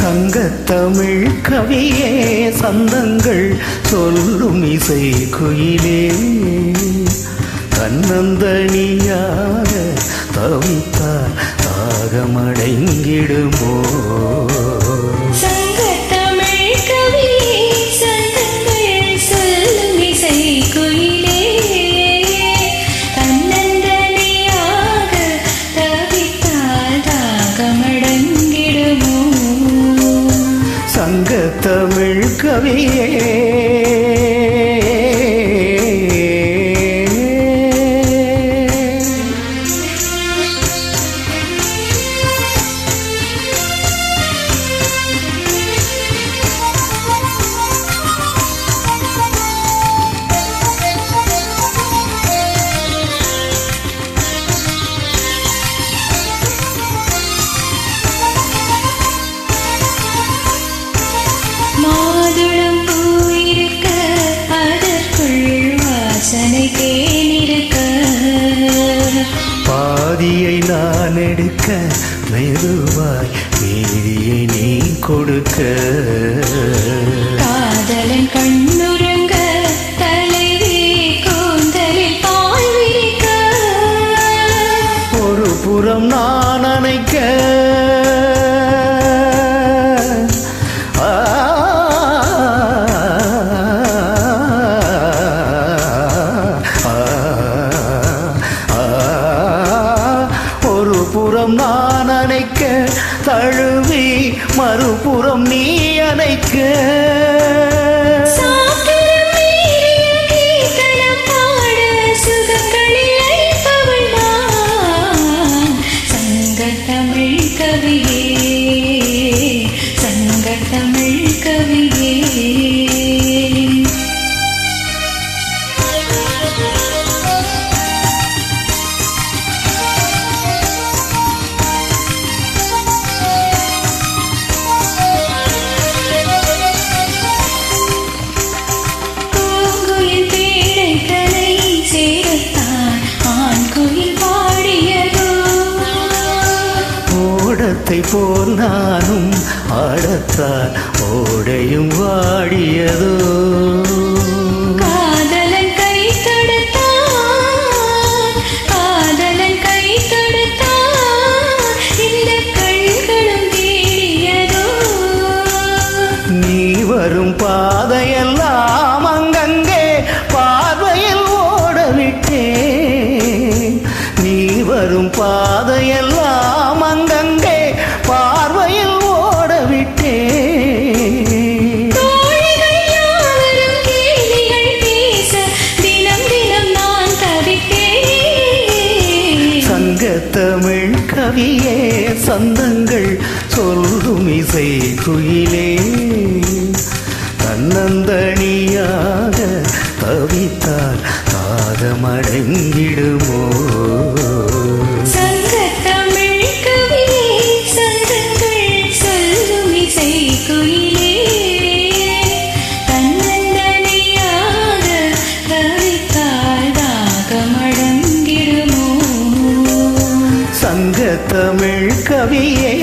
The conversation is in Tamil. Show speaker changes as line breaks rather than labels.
சங்கத்தமிழ் கவியே சந்தங்கள் சொல்லும் இசை குயிலே தன்னந்தனியாக தவித்தால் தாகமடைங்கிடுமோ
சங்கத்தமிழ் கவியே சந்தங்கள் சொல்லும் இசை குயிலே தன்னந்தனியாக தவித்தால் தாகமடைங்கிடுமோ
சங்கத்தமிழ் கவியே
மாதுளம் பூயிருக்க அதற்குள் வாசனை தேனிருக்க
பாதியை நான் எடுக்க மெதுவாய் மீதியை நீ கொடுக்க
காதலன் கண்ணுறங்க தலைவி கூந்தலில் பால் விரிக்க
ஒரு புறம் நான் அணைக்க புறம் நான் அணைக்க தழுவி மறுபுறம் நீ அணைக்க
சங்கத்தமிழ் கவியே சங்கத்தமிழ் கவியே
ஓடத்தை போல் நானும் ஆடத்தான் ஓடையும் வாடியதோ
காதலன் கை தொடுத்தான் காதலன் கை தொடுத்தான் இந்த கண்களும் தேடியதோ
நீ வரும் பாதையெல்லாம் அங்கங்கே பார்வையில் ஓடவிட்டேன் நீ வரும் பாதையெல்லாம் அங்கங்கே பார்வையில் ஓடவிட்டேன்
தோழிகள் யாவரும் கேலிகள் பேச தினம் தினம் நான் தவித்தேன்
சங்கத்தமிழ் கவியே சந்தங்கள் சொல்லும் இசை குயிலே தன்னந்தனியாக தவித்தால் தாகமடைந்திடுமோ
சங்கத்தமிழ் கவியே சந்தங்கள் சொல்லும் இசை குயிலே தன்னந்தனியாக தவித்தால் தாகமடைந்திடுமோ
சங்கத்தமிழ் கவியே